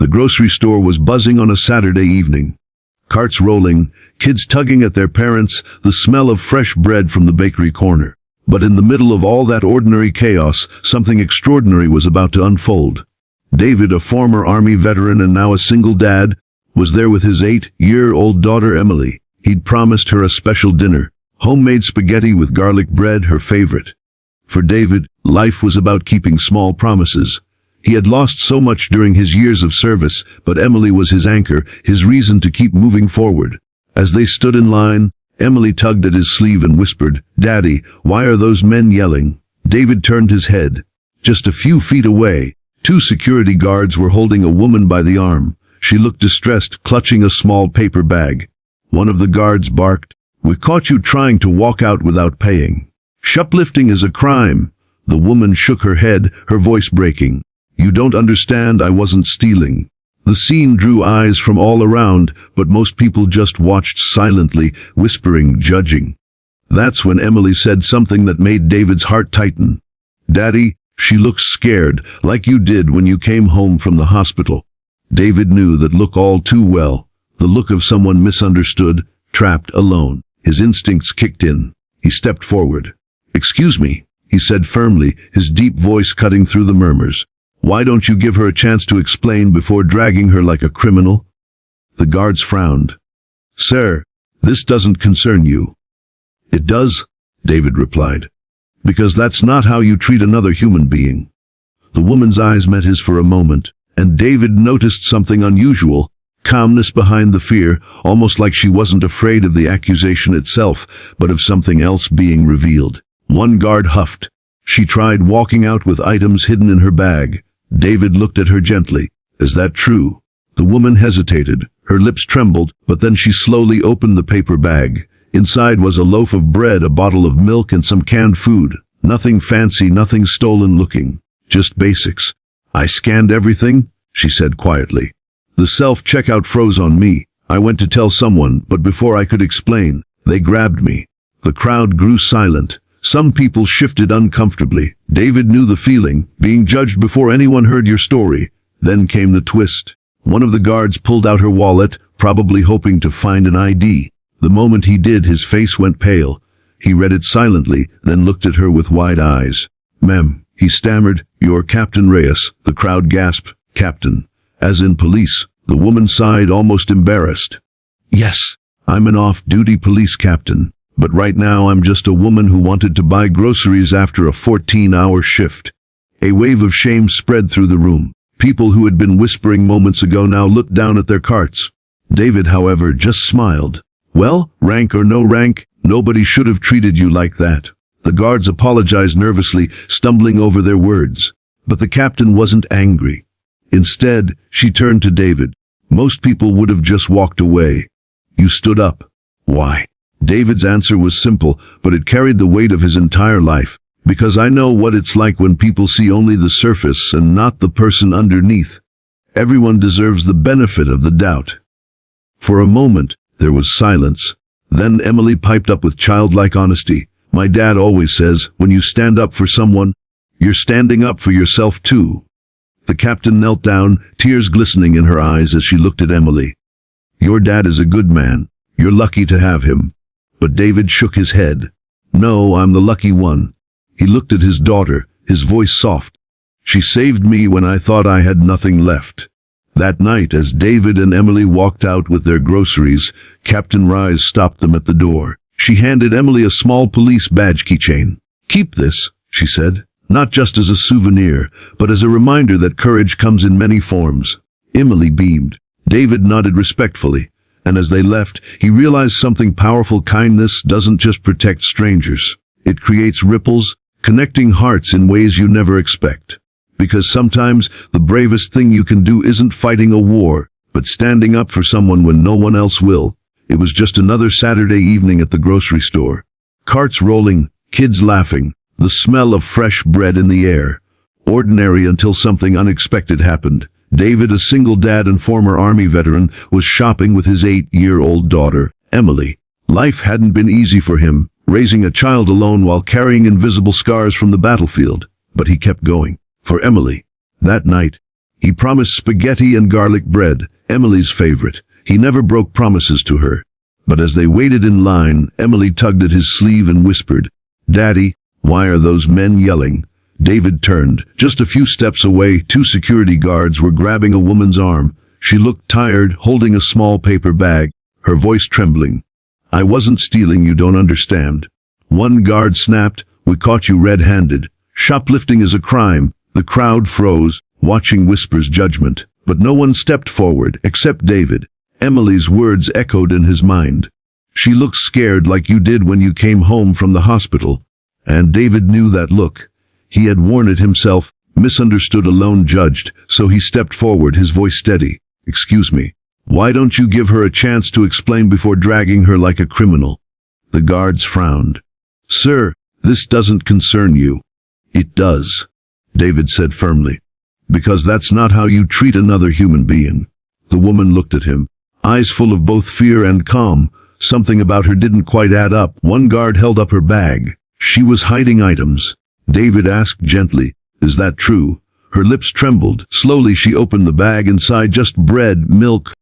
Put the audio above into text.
The grocery store was buzzing on a Saturday evening. Carts rolling, kids tugging at their parents, the smell of fresh bread from the bakery corner. But in the middle of all that ordinary chaos, something extraordinary was about to unfold. David, a former Army veteran and now a single dad, was there with his 8-year-old daughter Emily. He'd promised her a special dinner, homemade spaghetti with garlic bread, her favorite. For David, life was about keeping small promises. He had lost so much during his years of service, but Emily was his anchor, his reason to keep moving forward. As they stood in line, Emily tugged at his sleeve and whispered, "Daddy, why are those men yelling?" David turned his head. Just a few feet away, 2 security guards were holding a woman by the arm. She looked distressed, clutching a small paper bag. One of the guards barked, "We caught you trying to walk out without paying. Shoplifting is a crime." The woman shook her head, her voice breaking. "You don't understand, I wasn't stealing." The scene drew eyes from all around, but most people just watched silently, whispering, judging. That's when Emily said something that made David's heart tighten. "Daddy, she looks scared, like you did when you came home from the hospital." David knew that look all too well, the look of someone misunderstood, trapped, alone. His instincts kicked in. He stepped forward. "Excuse me," he said firmly, his deep voice cutting through the murmurs. "Why don't you give her a chance to explain before dragging her like a criminal?" The guards frowned. "Sir, this doesn't concern you." "It does," David replied. "Because that's not how you treat another human being." The woman's eyes met his for a moment, and David noticed something unusual, calmness behind the fear, almost like she wasn't afraid of the accusation itself, but of something else being revealed. One guard huffed. She tried walking out with items hidden in her bag. David looked at her gently. "Is that true?" The woman hesitated. Her lips trembled, but then she slowly opened the paper bag. Inside was a loaf of bread, a bottle of milk, and some canned food. Nothing fancy, nothing stolen looking. Just basics. "I scanned everything," she said quietly. "The self-checkout froze on me. I went to tell someone, but before I could explain, they grabbed me." The crowd grew silent. Some people shifted uncomfortably. David knew the feeling, being judged before anyone heard your story. Then came the twist. One of the guards pulled out her wallet, probably hoping to find an ID. The moment he did, his face went pale. He read it silently, then looked at her with wide eyes. "Ma'am," he stammered, "you're Captain Reyes." The crowd gasped. "Captain? As in police?" The woman sighed, almost embarrassed. "Yes, I'm an off-duty police captain. But right now I'm just a woman who wanted to buy groceries after a 14-hour shift." A wave of shame spread through the room. People who had been whispering moments ago now looked down at their carts. David, however, just smiled. "Well, rank or no rank, nobody should have treated you like that." The guards apologized nervously, stumbling over their words. But the captain wasn't angry. Instead, she turned to David. "Most people would have just walked away. You stood up. Why?" David's answer was simple, but it carried the weight of his entire life. "Because I know what it's like when people see only the surface and not the person underneath. Everyone deserves the benefit of the doubt." For a moment, there was silence. Then Emily piped up with childlike honesty. "My dad always says, when you stand up for someone, you're standing up for yourself too." The captain knelt down, tears glistening in her eyes as she looked at Emily. "Your dad is a good man. You're lucky to have him." But David shook his head. "No, I'm the lucky one." He looked at his daughter, his voice soft. "She saved me when I thought I had nothing left." That night, as David and Emily walked out with their groceries, Captain Reyes stopped them at the door. She handed Emily a small police badge keychain. "Keep this," she said, "not just as a souvenir, but as a reminder that courage comes in many forms." Emily beamed. David nodded respectfully. And as they left, he realized something powerful. Kindness doesn't just protect strangers. It creates ripples, connecting hearts in ways you never expect. Because sometimes the bravest thing you can do isn't fighting a war, but standing up for someone when no one else will. It was just another Saturday evening at the grocery store. Carts rolling, kids laughing, the smell of fresh bread in the air. Ordinary until something unexpected happened. David, a single dad and former Army veteran, was shopping with his 8-year-old daughter, Emily. Life hadn't been easy for him, raising a child alone while carrying invisible scars from the battlefield. But he kept going. For Emily, that night, He promised spaghetti and garlic bread, Emily's favorite. He never broke promises to her. But as they waited in line, Emily tugged at his sleeve and whispered, "Daddy, why are those men yelling?" David turned. Just a few steps away, two security guards were grabbing a woman's arm. She looked tired, holding a small paper bag, her voice trembling. "I wasn't stealing, you don't understand." One guard snapped, "We caught you red-handed. Shoplifting is a crime." The crowd froze, watching Whisper's judgment. But no one stepped forward, except David. Emily's words echoed in his mind. "She looks scared like you did when you came home from the hospital." And David knew that look. He had worn it himself, misunderstood, alone, judged, so he stepped forward, his voice steady. "Excuse me. Why don't you give her a chance to explain before dragging her like a criminal?" The guards frowned. "Sir, this doesn't concern you." "It does," David said firmly. "Because that's not how you treat another human being." The woman looked at him, eyes full of both fear and calm. Something about her didn't quite add up. One guard held up her bag. She was hiding items. David asked gently, "Is that true?" Her lips trembled. Slowly she opened the bag. Inside, just bread, milk,